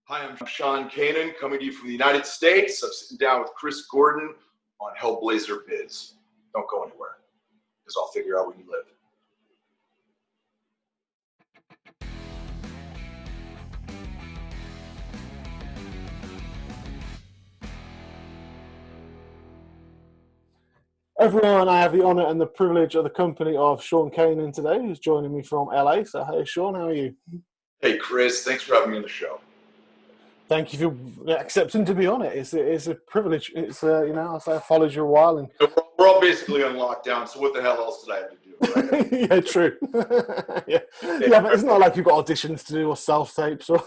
Hi, I'm Sean Kanan, coming to you from the United States. I'm sitting down with Chris Gordon on Hellblazerbiz. Don't go anywhere, because I'll figure out where you live. Everyone, I have the honour and the privilege of the company of Sean Kanan today, who's joining me from LA. So, hey, Sean, how are you? Hey, Chris, thanks for having me on the show. Thank you for accepting to be on it. It's a privilege. It's I followed you a while, and We're all basically on lockdown. So what the hell else did I have to do? Right? yeah, true. yeah, but it's not like you've got auditions to do or self tapes or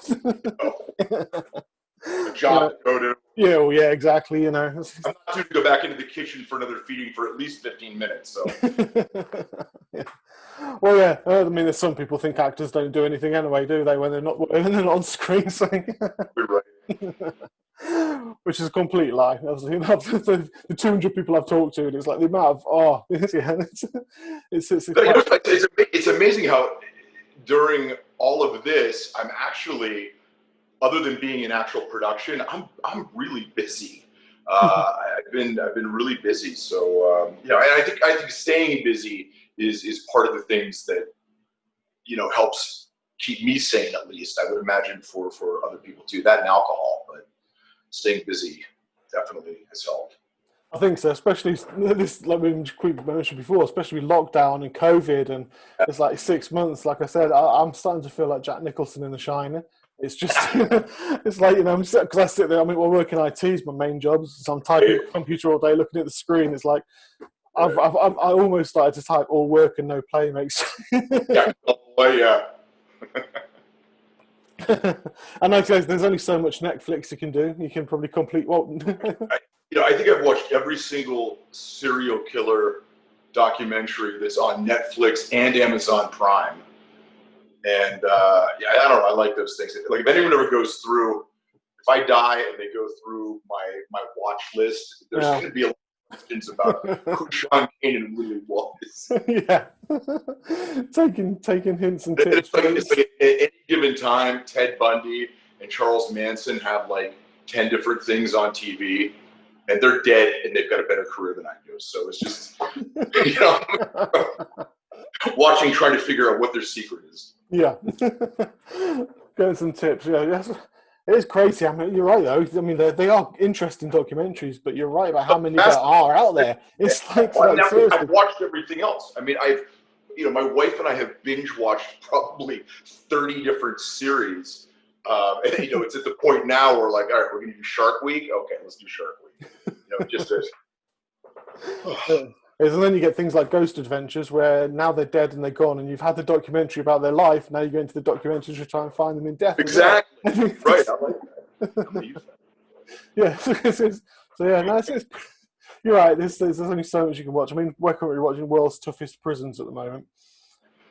a job to go to. Yeah, well, yeah, exactly. You know, I'm not due to go back into the kitchen for another feeding for at least 15 minutes. So. Yeah. Well, yeah. I mean, there's some people think actors don't do anything anyway, do they? When they're not on screen, so. You're right. Which is a complete lie. The 200 people I've talked to, and it's like the amount of it's amazing how during all of this, I'm actually, other than being in actual production, I'm really busy. I've been really busy. So and I think staying busy is part of the things that helps keep me sane, at least. I would imagine for other people too. That and alcohol, but staying busy definitely has helped. I think so, especially this, like we mentioned before, especially with lockdown and COVID, and it's like 6 months. Like I said, I'm starting to feel like Jack Nicholson in The Shining. It's just, it's like, because I sit there, I work in IT is my main job, so I'm typing at the computer all day, looking at the screen. It's like, I almost started to type all work and no play makes. Yeah, well, yeah. And like there's only so much Netflix you can do. You can probably complete I think I've watched every single serial killer documentary that's on Netflix and Amazon Prime. And I don't know. I like those things. Like if anyone ever goes through, if I die and they go through my watch list, there's going to be a lot of questions about who Sean Kanan really was. Yeah, taking hints and tips. It's like at any given time, Ted Bundy and Charles Manson have like 10 different things on TV, and they're dead, and they've got a better career than I do. So it's just watching, trying to figure out what their secret is. Yeah, getting some tips. Yeah, yes. It is crazy. I mean, you're right though. I mean, they are interesting documentaries, but you're right about how many there are out there. It's like, I've watched everything else. I mean, my wife and I have binge watched probably 30 different series. And it's at the point now where like, all right, we're gonna do Shark Week. Okay, let's do Shark Week. Just as. And then you get things like Ghost Adventures, where now they're dead and they're gone, and you've had the documentary about their life. Now you go into the documentary to try and find them in death. Exactly. Right. I like that. I'm gonna use that. Yeah. So yeah, no, you're right. There's only so much you can watch. I mean, we're currently watching World's Toughest Prisons at the moment.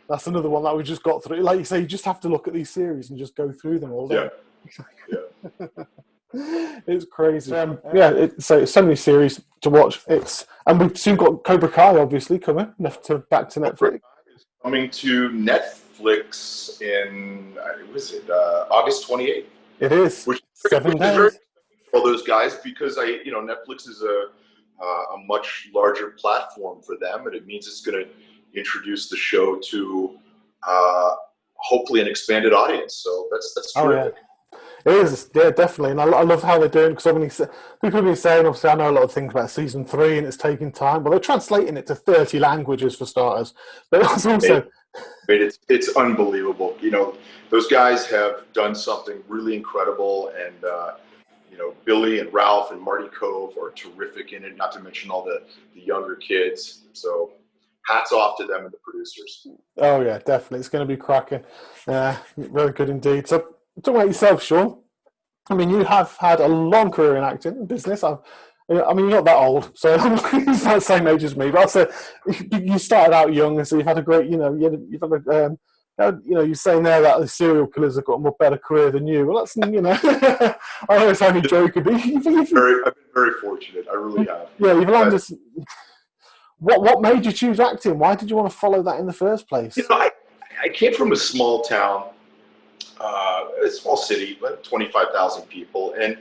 That's another one that we just got through. Like you say, you just have to look at these series and just go through them all. Yeah. It's crazy. So many series to watch. And we've soon got Cobra Kai, obviously, coming back to Netflix. Coming to Netflix in August 28th. It is. Which 7 days. Very for all those guys, because Netflix is a much larger platform for them, and it means it's going to introduce the show to hopefully an expanded audience. So that's terrific. Yeah. It is, yeah, definitely, and I love how they're doing, because people have been saying, obviously, I know a lot of things about season 3, and it's taking time. Well, they're translating it to 30 languages for starters, but it's also it's unbelievable. Those guys have done something really incredible, and Billy and Ralph and Marty Cove are terrific in it. Not to mention all the younger kids. So hats off to them and the producers. Oh yeah, definitely, it's going to be cracking. Very good indeed. So, talking about yourself, Sean, I mean, you have had a long career in acting and business. I mean, you're not that old, so you're not the same age as me. But I'll say you started out young, and so you've had a great, you've had you're saying there that the serial killers have got a more better career than you. Well, that's, I know it's only joking, but I've been very fortunate. I really have. Yeah, you've landed. What made you choose acting? Why did you want to follow that in the first place? I came from a small town a small city, about 25,000 people. And,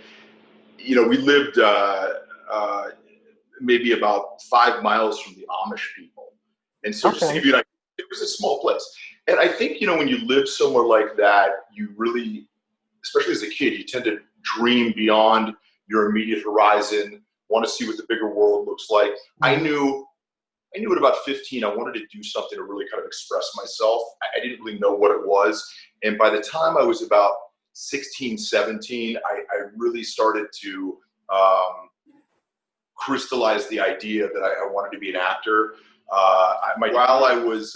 we lived maybe about 5 miles from the Amish people. And so just to Okay. give you an idea, it was a small place. And I think, when you live somewhere like that, you really, especially as a kid, you tend to dream beyond your immediate horizon, want to see what the bigger world looks like. I knew at about 15, I wanted to do something to really kind of express myself. I didn't really know what it was. And by the time I was about 16, 17, I really started to crystallize the idea that I wanted to be an actor. While I was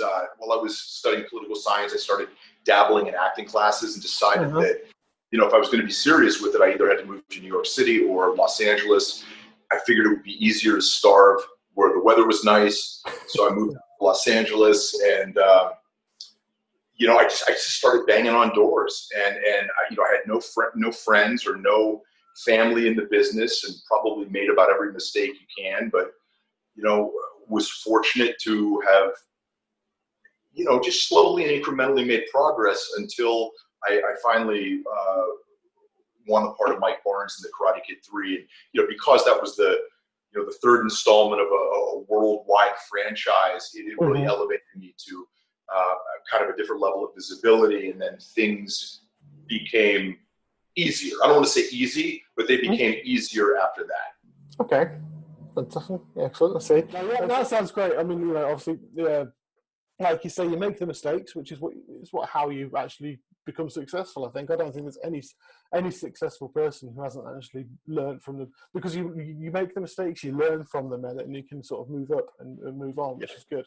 studying political science, I started dabbling in acting classes and decided that, if I was going to be serious with it, I either had to move to New York City or Los Angeles. I figured it would be easier to starve where the weather was nice. So I moved to Los Angeles, and I just started banging on doors, and I had no friends or no family in the business, and probably made about every mistake you can, but was fortunate to have just slowly and incrementally made progress until I finally won the part of Mike Barnes in the Karate Kid 3, and because that was the third installment of a worldwide franchise, it really elevated me to kind of a different level of visibility, and then things became easier. I don't want to say easy, but they became easier after that. Okay. Fantastic. Yeah, excellent. Let's see. That sounds great. I mean, obviously, like you say, you make the mistakes, which is how you actually become successful. I think. I don't think there's any successful person who hasn't actually learned from them, because you make the mistakes, you learn from them, and you can sort of move up and move on, which is good.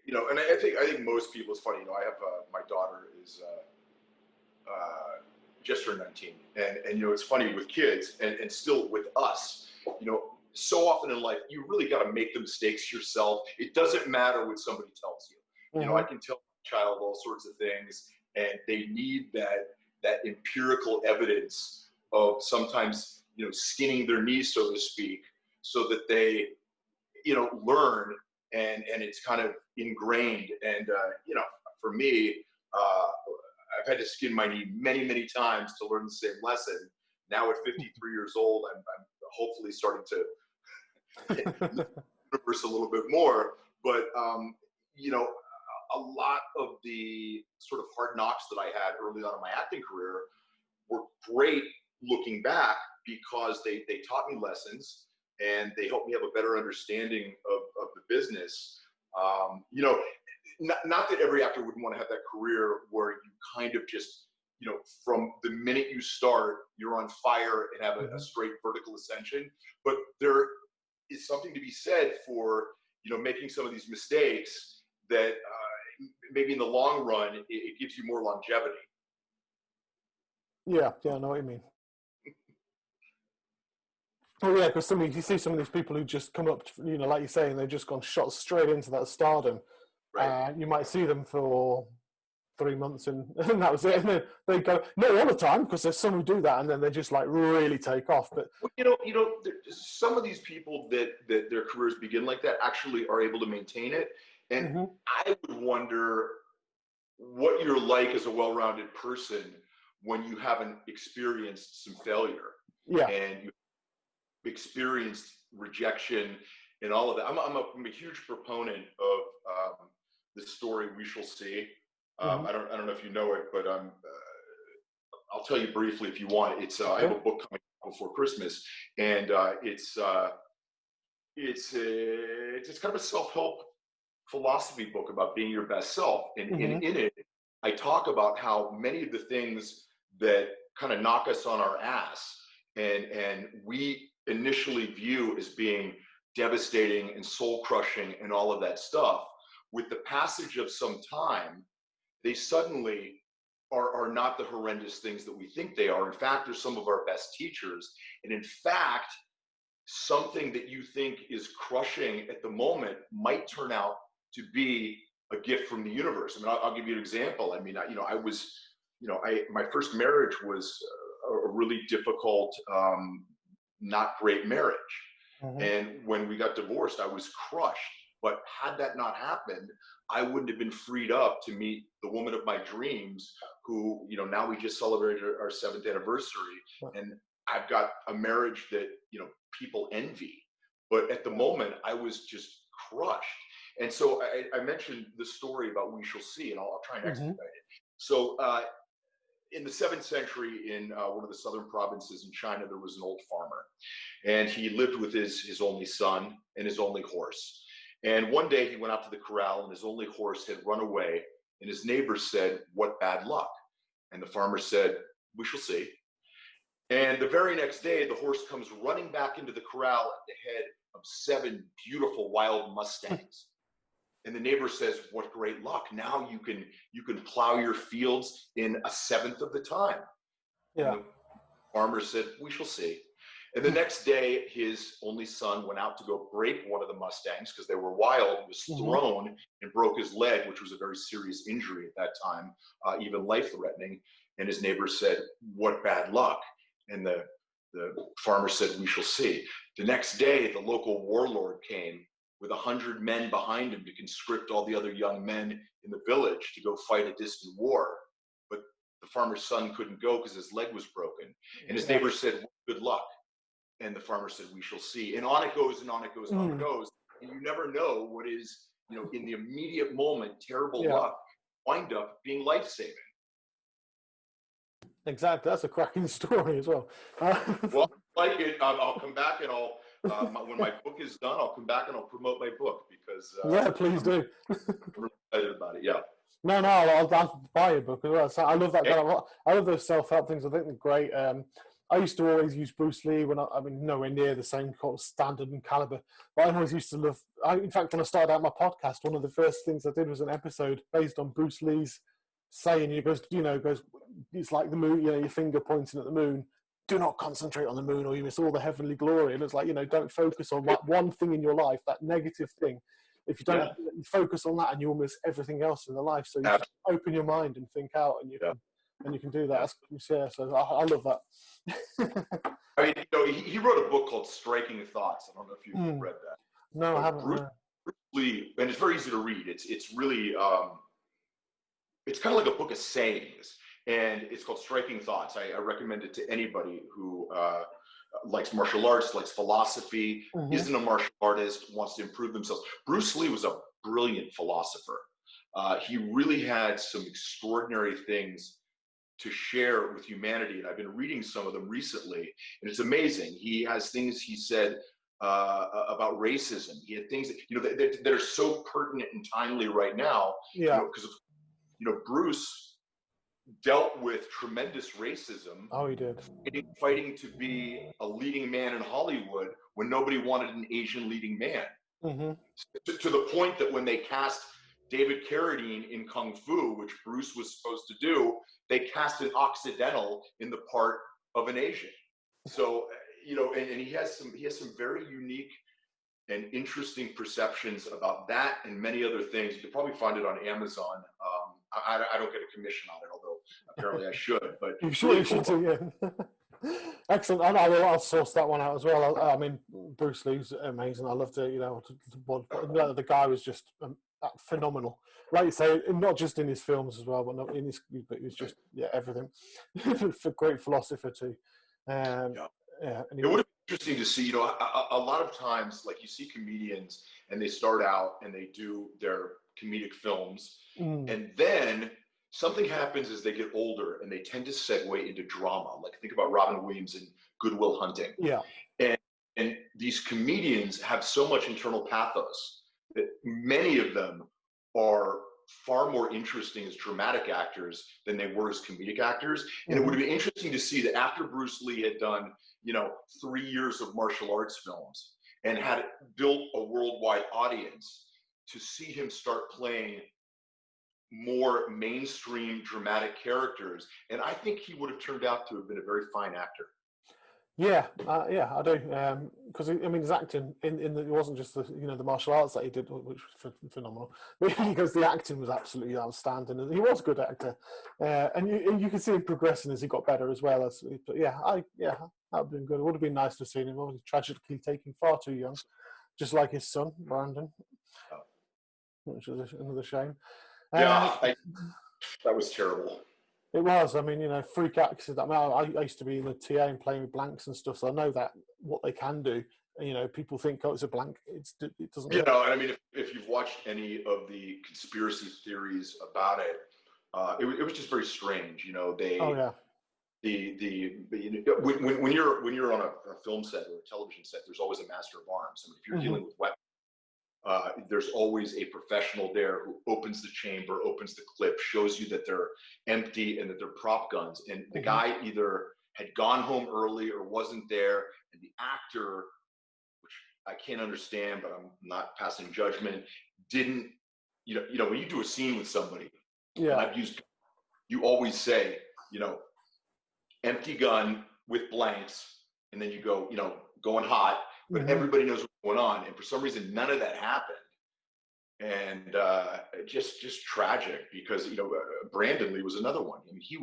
And I think most people. It's funny. I have my daughter is just turned 19, and it's funny with kids, and still with us. So often in life, you really got to make the mistakes yourself. It doesn't matter what somebody tells you. I can tell my child all sorts of things, and they need that empirical evidence of sometimes skinning their knees, so to speak, so that they learn, and it's kind of ingrained. And for me, I've had to skin my knee many, many times to learn the same lesson. Now at 53 years old, I'm hopefully starting to universe a little bit more, but a lot of the sort of hard knocks that I had early on in my acting career were great looking back, because they taught me lessons, and they helped me have a better understanding of the business. Not that every actor would want to have that career where you kind of just, from the minute you start, you're on fire and have a straight vertical ascension. But there is something to be said for, making some of these mistakes that maybe in the long run, it gives you more longevity. Yeah, I know what you mean. Oh yeah, because you see some of these people who just come up, like you're saying, they've just gone shot straight into that stardom. Right. You might see them for 3 months, and that was it. And then they go, not all the time, because there's some who do that, and then they just like really take off. But some of these people that their careers begin like that actually are able to maintain it, and I would wonder what you're like as a well-rounded person when you haven't experienced some failure, and you experienced rejection and all of that. I'm a huge proponent of the story We Shall See. I don't know if you know it, but I'll tell you briefly if you want. It's I have a book coming out before Christmas, and it's kind of a self-help philosophy book about being your best self. And in it, I talk about how many of the things that kind of knock us on our ass and we initially view as being devastating and soul crushing and all of that stuff, with the passage of some time, they suddenly are not the horrendous things that we think they are. In fact, they're some of our best teachers. And in fact, something that you think is crushing at the moment might turn out to be a gift from the universe. I mean, I'll give you an example. I mean, my first marriage was a really difficult, not great marriage. And when we got divorced, I was crushed. But had that not happened, I wouldn't have been freed up to meet the woman of my dreams, who, you know, now we just celebrated our 7th anniversary, and I've got a marriage that, you know, people envy. But at the moment, I was just crushed. And so I mentioned the story about We Shall See, and I'll try and expedite it. So in the 7th century, in one of the southern provinces in China, there was an old farmer, and he lived with his only son and his only horse. And one day he went out to the corral, and his only horse had run away, and his neighbor said, "What bad luck?" And the farmer said, "We shall see." And the very next day, the horse comes running back into the corral at the head of 7 beautiful wild Mustangs. And the neighbor says, "What great luck. Now you can plow your fields in a 1/7 of the time." Yeah. And the farmer said, "We shall see." And the next day, his only son went out to go break one of the Mustangs because they were wild, was thrown and broke his leg, which was a very serious injury at that time, even life-threatening. And his neighbor said, "What bad luck." And the farmer said, "We shall see." The next day, the local warlord came with 100 men behind him to conscript all the other young men in the village to go fight a distant war. But the farmer's son couldn't go because his leg was broken. And his neighbor said, "Good luck." And the farmer said, "We shall see." And on it goes, and on it goes, and on it goes. And you never know what is, you know, in the immediate moment, terrible luck, wind up being life-saving. Exactly. That's a cracking story as well. Well, like it, I'll come back and I'll, when my book is done, I'll come back and I'll promote my book because yeah, please do. I'm really excited about it. Yeah. No, I'll buy a book as well. So I love that kind of. I love those self-help things. I think they're great. I used to always use Bruce Lee when I mean, nowhere near the same kind of standard and caliber. But I always used to love. In fact, when I started out my podcast, one of the first things I did was an episode based on Bruce Lee's saying. He goes, it's like the moon. You know, your finger pointing at the moon. Do not concentrate on the moon, or you miss all the heavenly glory. And it's like, don't focus on that one thing in your life, that negative thing. If you don't focus on that, and you'll miss everything else in the life. So you just open your mind and think out, and you can do that. Yeah. So I love that. I mean, he wrote a book called Striking Thoughts. I don't know if you've read that. No, I haven't. Bruce Lee, and it's very easy to read. It's really it's kind of like a book of sayings, and it's called Striking Thoughts. I recommend it to anybody who likes martial arts, likes philosophy, isn't a martial artist, wants to improve themselves. Bruce Lee was a brilliant philosopher. He really had some extraordinary things to share with humanity, and I've been reading some of them recently, and it's amazing. He has things he said about racism. He had things that are so pertinent and timely right now. Because Bruce dealt with tremendous racism. Oh, he did. Fighting to be a leading man in Hollywood when nobody wanted an Asian leading man. To the point that when they cast David Carradine in Kung Fu, which Bruce was supposed to do, they cast an Occidental in the part of an Asian. So, and he has some very unique and interesting perceptions about that and many other things. You could probably find it on Amazon. I don't get a commission on it, although apparently I should. But you should do, yeah. Excellent. I'll source that one out as well. I mean, Bruce Lee's amazing. I loved it. The guy was just phenomenal. Like you say, not just in his films as well, but not in his. But he was just everything. For great philosopher too. And it would be interesting to see. A lot of times, like you see comedians, and they start out and they do their comedic films, and then something happens as they get older, and they tend to segue into drama. Like think about Robin Williams in Good Will Hunting. Yeah. And these comedians have so much internal pathos that many of them are far more interesting as dramatic actors than they were as comedic actors. And it would be interesting to see that after Bruce Lee had done, 3 years of martial arts films and had built a worldwide audience, to see him start playing more mainstream dramatic characters. And I think he would have turned out to have been a very fine actor. Yeah, I do. Because his acting it wasn't just the martial arts that he did, which was phenomenal, because the acting was absolutely outstanding, and he was a good actor. And you can see him progressing as he got better as well. But that would have been good. It would have been nice to have seen him. Obviously, tragically taken far too young, just like his son Brandon. which was another shame. Yeah, that was terrible. It was. I mean, freak accident. I mean, I used to be in the TA and playing with blanks and stuff, so I know that what they can do. People think, oh, it's a blank. It doesn't work. And I mean, if you've watched any of the conspiracy theories about it, it was just very strange. Oh yeah. When you're on a film set or a television set, there's always a master of arms. I mean, if you're dealing with weapons, there's always a professional there who opens the chamber, opens the clip, shows you that they're empty and that they're prop guns. And the guy either had gone home early or wasn't there, and the actor, which I can't understand, but I'm not passing judgment, didn't. When you do a scene with somebody, yeah, you always say, empty gun with blanks, and then you go, going hot, but everybody knows what's going on. And for some reason, none of that happened. And just tragic, because, Brandon Lee was another one. I mean, he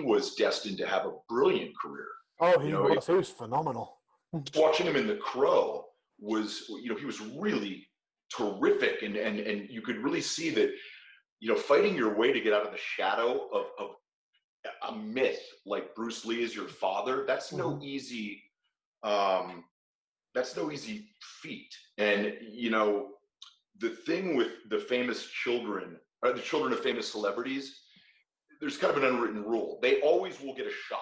was destined to have a brilliant career. Oh, he was phenomenal. Watching him in The Crow was, he was really terrific. And you could really see that, fighting your way to get out of the shadow of a myth like Bruce Lee is your father, that's no easy feat. And the thing with the famous children, or the children of famous celebrities, there's kind of an unwritten rule. They always will get a shot.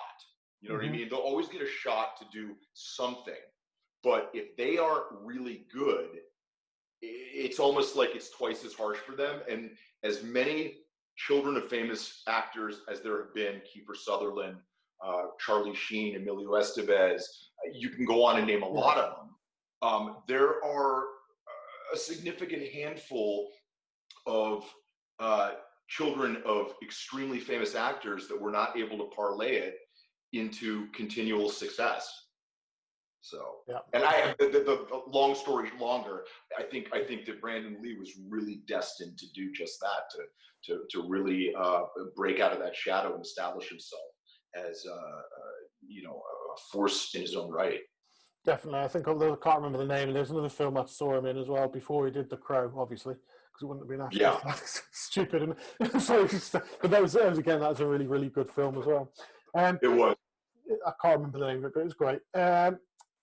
You know what I mean? They'll always get a shot to do something. But if they aren't really good, it's almost like it's twice as harsh for them. And as many children of famous actors as there have been, Kiefer Sutherland, Charlie Sheen, Emilio Estevez, you can go on and name a lot of them. There are a significant handful of children of extremely famous actors that were not able to parlay it into continual success. So, and the long story longer, I think that Brandon Lee was really destined to do just that, to really break out of that shadow and establish himself as a force in his own right. Definitely. I think, although I can't remember the name, there's another film I saw him in as well before he did The Crow, obviously, because it wouldn't have been after. Yeah. That's stupid. But that was a really, really good film as well. It was. I can't remember the name of it, but it was great. I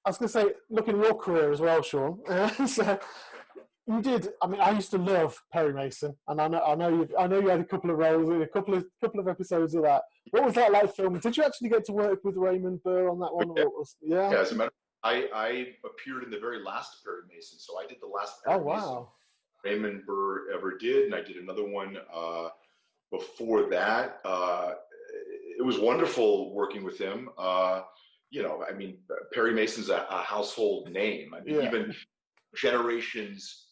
was going to say, looking at your career as well, Sean. So you did. I mean, I used to love Perry Mason, and I know you had a couple of roles in a couple of episodes of that. What was that like filming? Did you actually get to work with Raymond Burr on that one? Yeah. As a matter of fact, I appeared in the very last Perry Mason, so I did the last Perry Mason Raymond Burr ever did, and I did another one before that. It was wonderful working with him. I mean, Perry Mason's a household name. I mean, even generations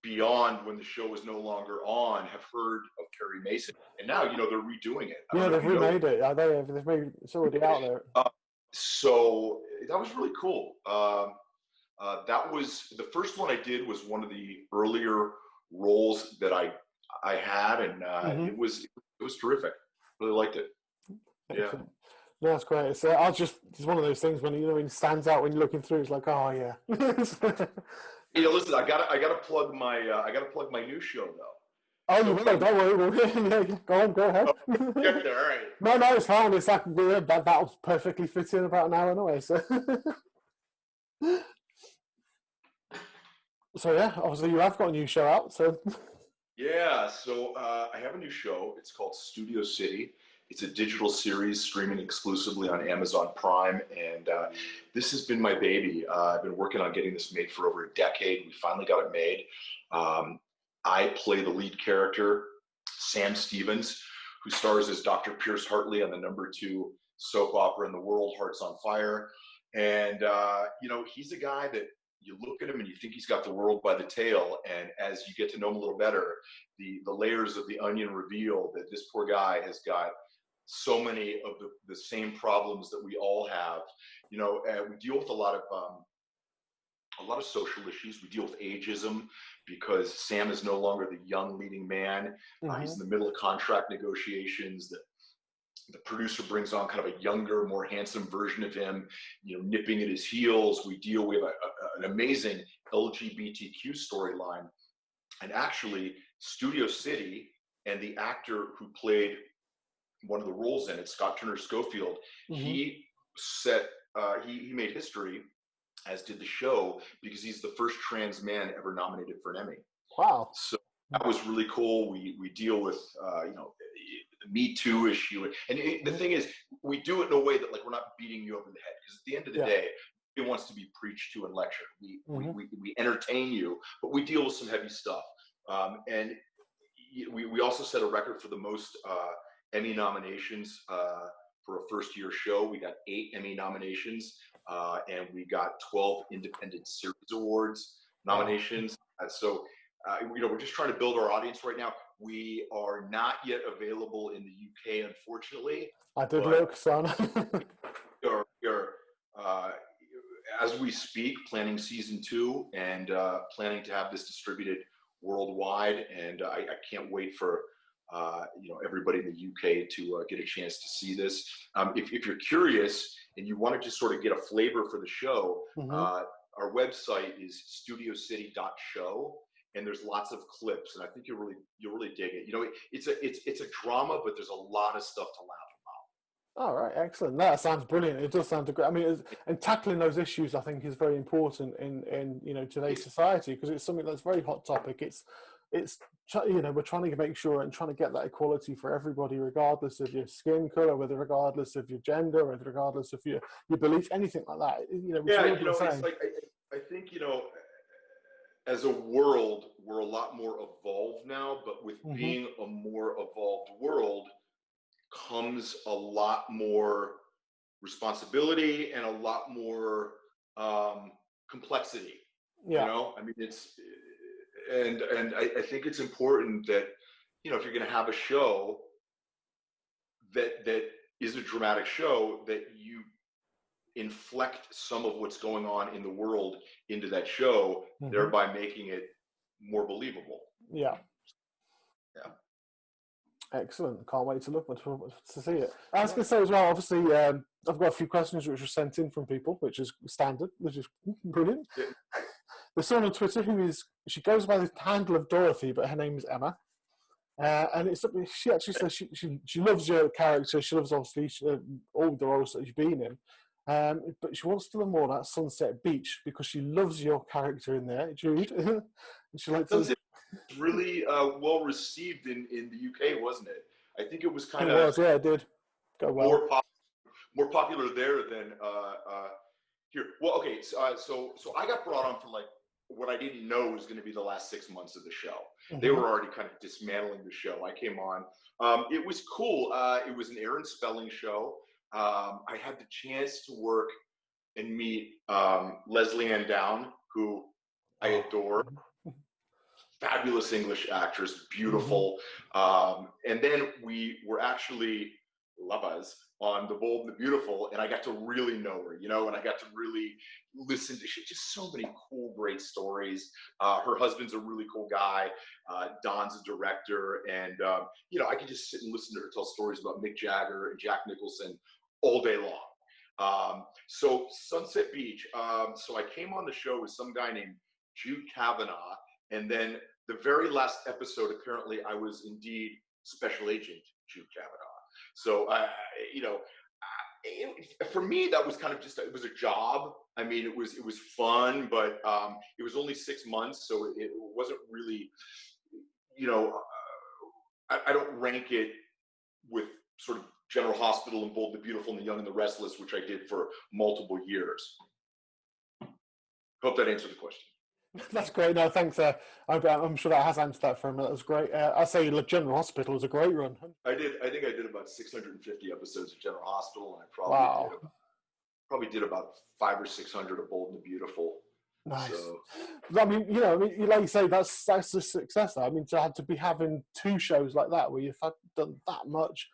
beyond when the show was no longer on have heard of Perry Mason. And now, they're redoing it. They've remade it. They've made it's already out there. So that was really cool. That was the first one I did, was one of the earlier roles that I had, and it was terrific. Really liked it. Yeah. No, that's great. So it's one of those things when when it stands out when you're looking through. It's like, oh yeah. Listen, I gotta plug my new show though. Oh, you will? Don't worry. Go ahead. Get there, all right. No, it's fine. It's like that'll perfectly fit in about an hour anyway. So, yeah, obviously you have got a new show out. So, yeah. So I have a new show. It's called Studio City. It's a digital series streaming exclusively on Amazon Prime, and this has been my baby. I've been working on getting this made for over a decade. We finally got it made. I play the lead character, Sam Stevens, who stars as Dr. Pierce Hartley on the #2 soap opera in the world, Hearts on Fire. And, he's a guy that you look at him and you think he's got the world by the tail. And as you get to know him a little better, the layers of the onion reveal that this poor guy has got so many of the same problems that we all have. We deal with a lot of social issues. We deal with ageism because Sam is no longer the young leading man. He's in the middle of contract negotiations. The producer brings on kind of a younger, more handsome version of him, nipping at his heels. We have an amazing LGBTQ storyline And actually, Studio City and the actor who played one of the roles in it, Scott Turner Schofield, he made history, as did the show, because he's the first trans man ever nominated for an Emmy. Wow. So that was really cool. We deal with the Me Too issue, and the thing is, we do it in a way that, like, we're not beating you over the head, because at the end of the day, it wants to be preached to and lectured. We entertain you, but we deal with some heavy stuff. And we also set a record for the most Emmy nominations for a first-year show. We got 8 Emmy nominations, and we got 12 Independent Series Awards nominations. So we're just trying to build our audience right now. We are not yet available in the UK, unfortunately. I did look, son. We're as we speak, planning season 2 and planning to have this distributed worldwide. And I can't wait for everybody in the UK to get a chance to see this. If you're curious and you want to just sort of get a flavor for the show, our website is studiocity.show. And there's lots of clips, and I think you'll really dig it. It's a drama, but there's a lot of stuff to laugh about. All right, excellent. That sounds brilliant. It does sound great. I mean, and tackling those issues, I think, is very important in today's society, because it's something that's a very hot topic. It's we're trying to make sure and trying to get that equality for everybody, regardless of your skin color, regardless of your gender, regardless of your belief, anything like that. It's like I think as a world, we're a lot more evolved now, but with being a more evolved world comes a lot more responsibility and a lot more complexity. I mean, I think it's important that, if you're going to have a show that is a dramatic show, that you inflect some of what's going on in the world into that show, thereby making it more believable. Yeah. Excellent. Can't wait to see it. I was going to say as well, obviously, I've got a few questions which were sent in from people, which is standard, which is brilliant. Yeah. There's someone on Twitter she goes by the handle of Dorothy, but her name is Emma. And she actually says she loves your character. She loves, obviously, all the roles that you've been in. But she wants to learn more about Sunset Beach because she loves your character in there, Jude. And she likes to... really well received in the UK, wasn't it? I think it was kind of it did go well. More popular there than here. Well, okay, so I got brought on for like what I didn't know was going to be the last 6 months of the show. They were already kind of dismantling the show. I came on. It was cool. It was an Aaron Spelling show. I had the chance to work and meet Leslie Ann Down, who I adore. Fabulous English actress, beautiful. And then we were actually lovers on The Bold and the Beautiful, and I got to really know her, and I got to really listen to just so many cool, great stories. Her husband's a really cool guy. Don's a director, and I could just sit and listen to her tell stories about Mick Jagger and Jack Nicholson all day long. So Sunset Beach. So I came on the show with some guy named Jude Kavanaugh. And then the very last episode, apparently, I was indeed Special Agent Jude Kavanaugh. So, for me, that was kind of it was a job. I mean, it was fun, but it was only 6 months, so it wasn't really, I don't rank it with sort of General Hospital and Bold, the Beautiful, and the Young and the Restless, which I did for multiple years. Hope that answered the question. That's great. No, thanks. I'm sure that has answered that for him. That was great. I say General Hospital was a great run. I think I did about 650 episodes of General Hospital, and I probably did about 500 or 600 of Bold and the Beautiful. Nice. So. I mean, like you say, that's the success. I mean, to be having 2 shows like that where you've done that much,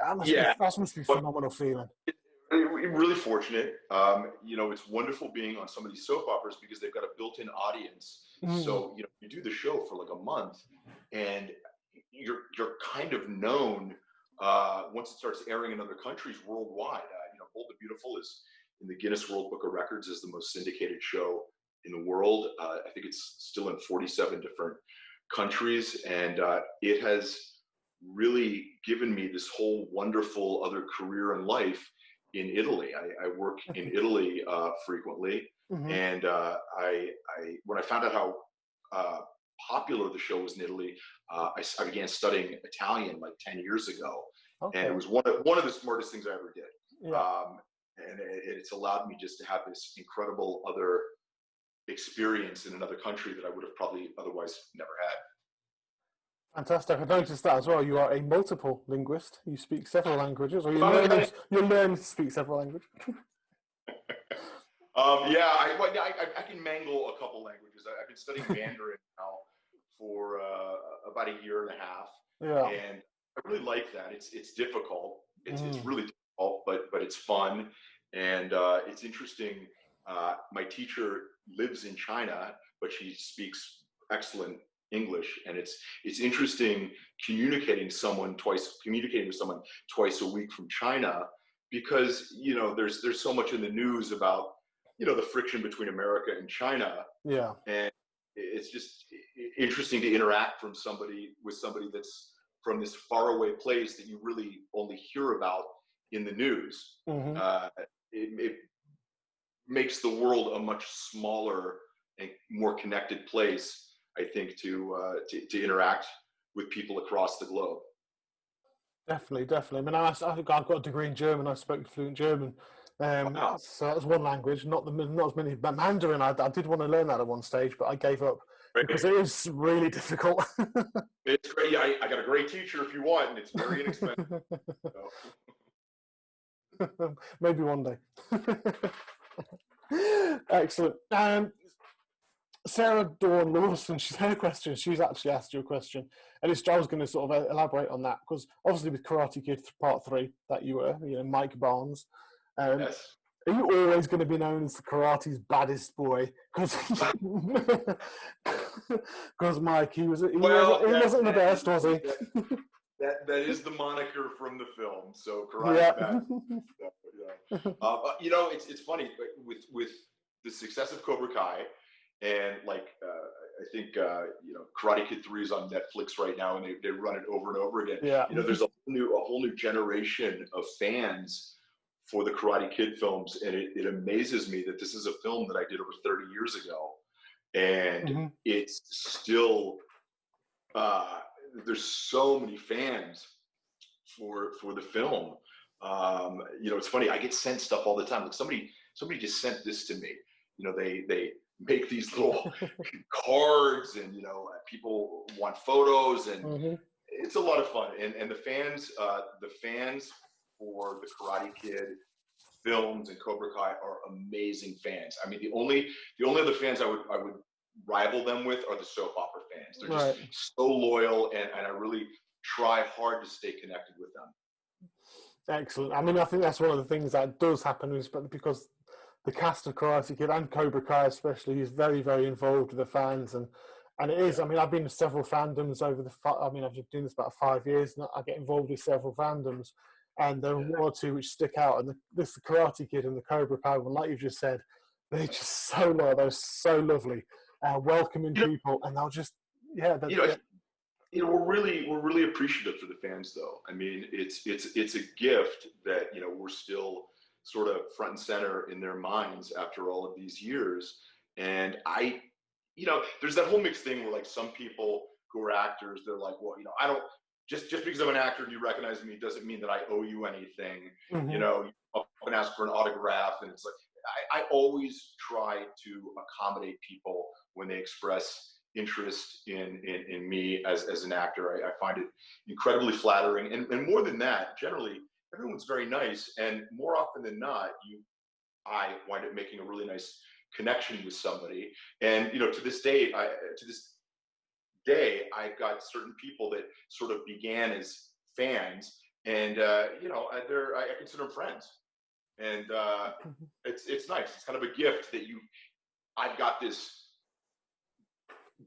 that must be a phenomenal feeling. Really fortunate. It's wonderful being on some of these soap operas because they've got a built-in audience. So, you do the show for like a month and you're kind of known once it starts airing in other countries worldwide. Bold the Beautiful is in the Guinness World Book of Records as the most syndicated show in the world. I think it's still in 47 different countries, and it has really given me this whole wonderful other career in life in Italy. I work in Italy frequently, and when I found out how popular the show was in Italy, I began studying Italian like 10 years ago, and it was one of the smartest things I ever did. Yeah. And it's allowed me just to have this incredible other experience in another country that I would have probably otherwise never had. Fantastic. I noticed that as well. You are a multiple linguist. You speak several languages, or you're learning to speak several languages. I can mangle a couple languages. I've been studying Mandarin now for about a year and a half, and I really like that. It's difficult. It's really difficult, but it's fun, and it's interesting. My teacher lives in China, but she speaks excellent English, and it's interesting communicating with someone twice a week from China, because there's so much in the news about the friction between America and China. Yeah. And it's just interesting to interact with somebody that's from this faraway place that you really only hear about in the news. It makes the world a much smaller and more connected place, I think, to interact with people across the globe. Definitely. I mean, I think I've got a degree in German. I spoke fluent German, Wow. so that was one language. Not as many. But Mandarin, I did want to learn that at one stage, but I gave up because it is really difficult. It's great. Yeah, I got a great teacher if you want, and it's very inexpensive. Maybe one day. Excellent. Sarah Dawn Lawson, she's had a question. She's actually asked you a question, and I was going to sort of elaborate on that, because obviously with Karate Kid Part 3 that you were, Mike Barnes. Yes. Are you always going to be known as the karate's baddest boy? Because Mike, he wasn't the best, was he? That is the moniker from the film. So karate. It's funny with the success of Cobra Kai, and I think Karate Kid 3 is on Netflix right now, and they run it over and over again. Yeah. There's a whole new generation of fans for the Karate Kid films, and it amazes me that this is a film that I did over 30 years ago, and it's still there's so many fans for the film. It's funny, I get sent stuff all the time. Like somebody just sent this to me. They make these little cards, and people want photos, and it's a lot of fun. And the fans for the Karate Kid films and Cobra Kai are amazing fans. I mean, the only other fans I would rival them with are the soap opera fans. They're just so loyal, and I really try hard to stay connected with them. Excellent. I mean, I think that's one of the things that does happen, because the cast of Karate Kid and Cobra Kai especially is very, very involved with the fans, and it is. I mean, I've been to several fandoms I've been doing this about 5 years, and I get involved with several fandoms, and there are one or two which stick out. And the Karate Kid and the Cobra Kai one, like you just said, they're just so loyal. They're so lovely, welcoming people, and they'll just we're really appreciative for the fans, though. I mean, it's a gift that we're still sort of front and center in their minds after all of these years. And there's that whole mixed thing where some people who are actors, they're like, well, I don't just because I'm an actor and you recognize me doesn't mean that I owe you anything. You often ask for an autograph, and it's like I always try to accommodate people when they express interest in me as an actor. I find it incredibly flattering, and more than that, generally everyone's very nice, and more often than not, I wind up making a really nice connection with somebody. And to this day, I've got certain people that sort of began as fans, and I consider them friends, and it's nice. It's kind of a gift that I've got this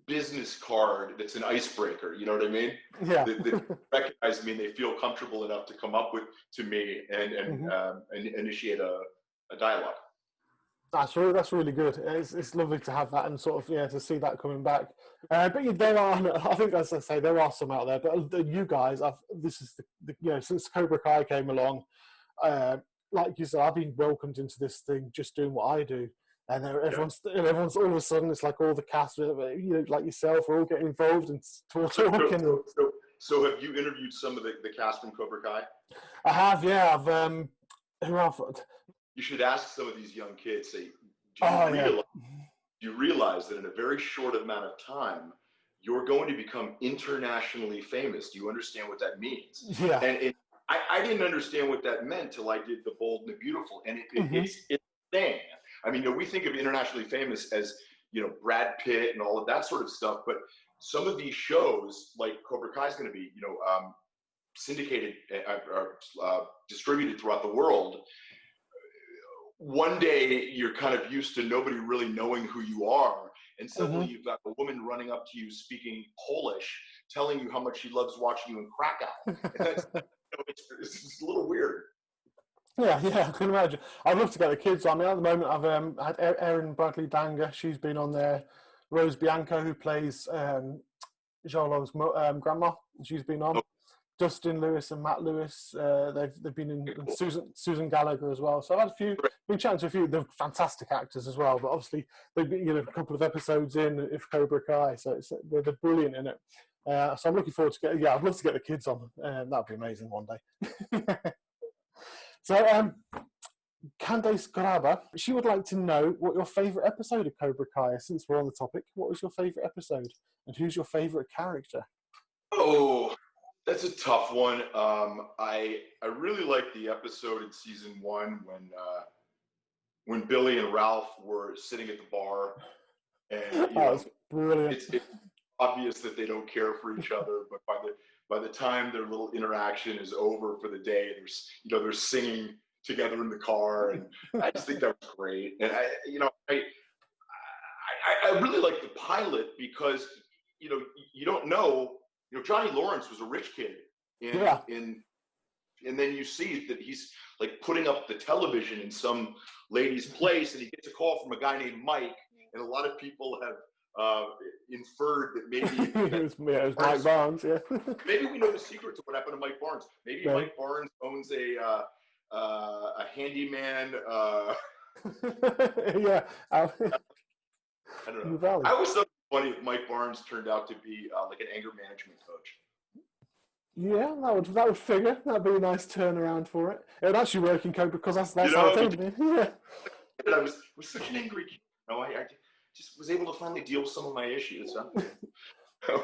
business card that's an icebreaker, you know what I mean? Yeah. They recognize me, and they feel comfortable enough to come up to me and initiate a dialogue. That's really good. It's lovely to have that and sort of to see that coming back. But there are, I think, as I say, there are some out there. But you guys, this is since Cobra Kai came along, like you said, I've been welcomed into this thing just doing what I do, and everyone's all of a sudden it's like all the cast, like yourself, are all getting involved and talking. So have you interviewed some of the cast from Cobra Kai? I have, yeah. Who else? You should ask some of these young kids, say, do you realize that in a very short amount of time, you're going to become internationally famous? Do you understand what that means? Yeah. And I didn't understand what that meant till I did The Bold and the Beautiful. And it's insane. I mean, we think of internationally famous as, Brad Pitt and all of that sort of stuff. But some of these shows, like Cobra Kai is going to be, syndicated or distributed throughout the world. One day you're kind of used to nobody really knowing who you are, and suddenly you've got a woman running up to you speaking Polish, telling you how much she loves watching you in Krakow. It's a little weird. Yeah, I can imagine. I'd love to get the kids on. I mean, at the moment, I've had Erin Bradley Danger. She's been on there. Rose Bianco, who plays Jolo's grandma, she's been on. Dustin Lewis and Matt Lewis, they've been in Susan Gallagher as well. So I've had been chatting to a few. They're fantastic actors as well. But obviously they've been a couple of episodes in of Cobra Kai, so they're brilliant in it. So I'm looking forward to I'd love to get the kids on. That'd be amazing one day. So Candace Graba, she would like to know what your favourite episode of Cobra Kai is. Since we're on the topic, what was your favourite episode, and who's your favourite character? Oh. That's a tough one. I really liked the episode in season 1 when Billy and Ralph were sitting at the bar, and it's brilliant. It's obvious that they don't care for each other, but by the time their little interaction is over for the day, they're singing together in the car, and I just think that was great. And I really like the pilot because you don't know. Johnny Lawrence was a rich kid, and then you see that he's like putting up the television in some lady's place, and he gets a call from a guy named Mike, and a lot of people have inferred that maybe it was Mike Barnes. Yeah, maybe we know the secret to what happened to Mike Barnes. Maybe Mike Barnes owns a handyman. Yeah, I don't know. I always thought it was funny if Mike Barnes turned out to be like an anger management coach. Yeah, that would figure. That'd be a nice turnaround for it. It would actually work in Cobra because that's how it is. Yeah. I was such an angry kid. I just was able to finally deal with some of my issues. Huh?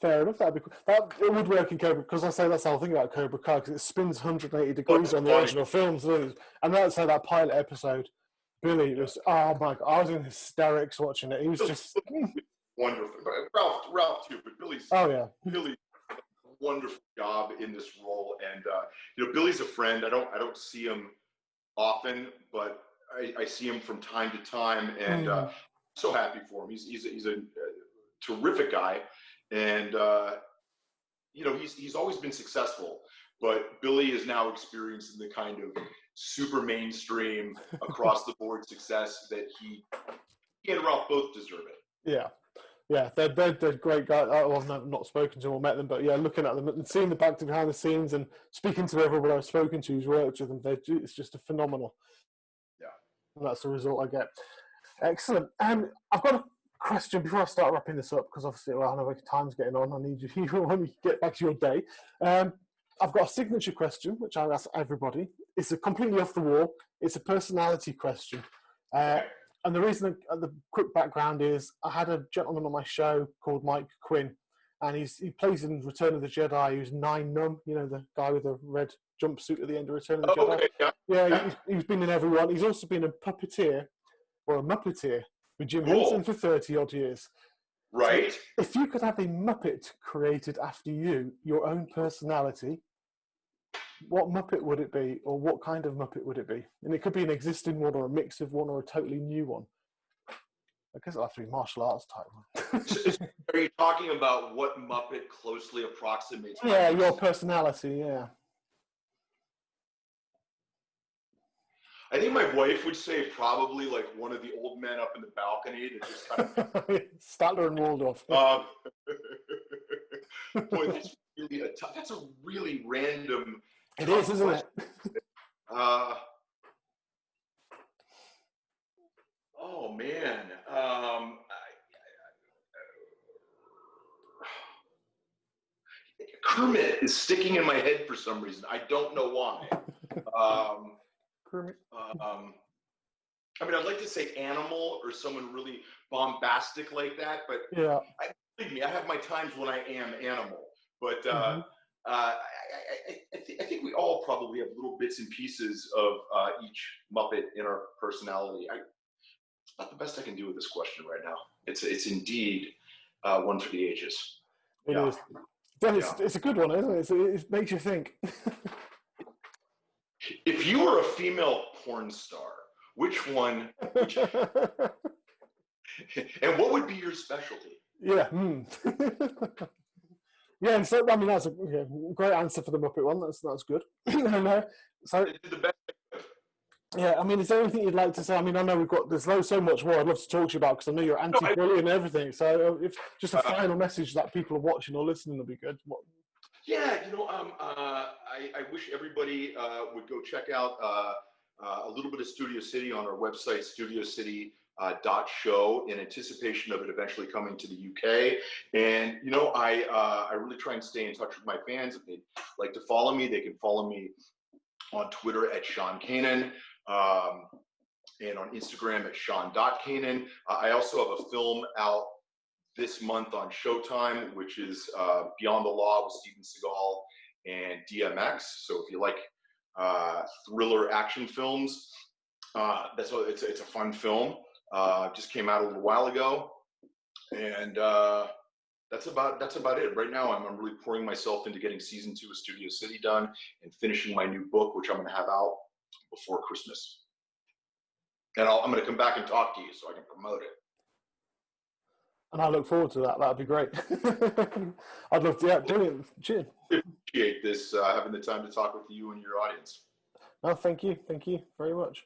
Fair enough. That'd be cool. It would work in Cobra because I say that's the whole thing about Cobra Kai, because it spins 180 degrees on the original films. And that's how that pilot episode, Billy was. Oh my God, I was in hysterics watching it. He was just wonderful. Ralph too, but Billy's. Billy. Wonderful job in this role, and Billy's a friend. I don't see him often, but I see him from time to time, and I'm so happy for him. He's a terrific guy, and he's always been successful, but Billy is now experiencing the kind of super mainstream across the board success that he and Ralph both deserve it. Yeah, they're great guys. I've not spoken to them or met them, but yeah, looking at them and seeing the back to behind the scenes and speaking to everyone I've spoken to who's worked with them, it's just a phenomenal. Yeah, and that's the result I get. Excellent. I've got a question before I start wrapping this up, because obviously I know time's getting on. I need you when you get back to your day. I've got a signature question which I ask everybody. It's a completely off the wall. It's a personality question. And the reason, the quick background is, I had a gentleman on my show called Mike Quinn, and he plays in Return of the Jedi. Who's Nine Numb, the guy with the red jumpsuit at the end of Return of the Jedi. Okay, yeah. He's been in everyone. He's also been a puppeteer, or a Muppeteer, with Jim Henson for 30 odd years. Right. So if you could have a Muppet created after you, your own personality, what Muppet would it be, or what kind of Muppet would it be? And it could be an existing one, or a mix of one, or a totally new one. I guess it'll have to be martial arts type one. Are you talking about what Muppet closely approximates? Yeah, your personality, yeah. I think my wife would say probably like one of the old men up in the balcony that just kind Statler and Waldorf. of. Boy, that's really that's a really random. It is, isn't question. it? Oh man. Kermit is sticking in my head for some reason. I don't know why. Kermit. I mean, I'd like to say animal or someone really bombastic like that, but Yeah. believe me, I have my times when I am animal. But I think we all probably have little bits and pieces of each Muppet in our personality. It's not the best I can do with this question right now. It's indeed one for the ages. It is. It's a good one, isn't it? It makes you think. If you were a female porn star, which one? And what would be your specialty? Yeah. Yeah, and so I mean that's a great answer for the Muppet one. That's good. So The best. yeah, I mean, is there anything you'd like to say? I mean, I know there's so much more I'd love to talk to you about because I know you're anti-bullying and everything. So if just a final message that people are watching or listening would be good. Yeah, I wish everybody would go check out a little bit of Studio City on our website, studiocity.show, in anticipation of it eventually coming to the UK. And, I really try and stay in touch with my fans. If they'd like to follow me, they can follow me on Twitter at Sean Kanan, and on Instagram at Sean.Kanan. I also have a film out this month on Showtime, which is Beyond the Law with Steven Seagal and DMX. So if you like thriller action films, it's a fun film. Just came out a little while ago, and that's about it. Right now, I'm really pouring myself into getting season 2 of Studio City done and finishing my new book, which I'm going to have out before Christmas. And I'm going to come back and talk to you so I can promote it. And I look forward to that. That'd be great. I'd love to. Yeah, brilliant. Cheers. Appreciate this, having the time to talk with you and your audience. No, thank you. Thank you very much.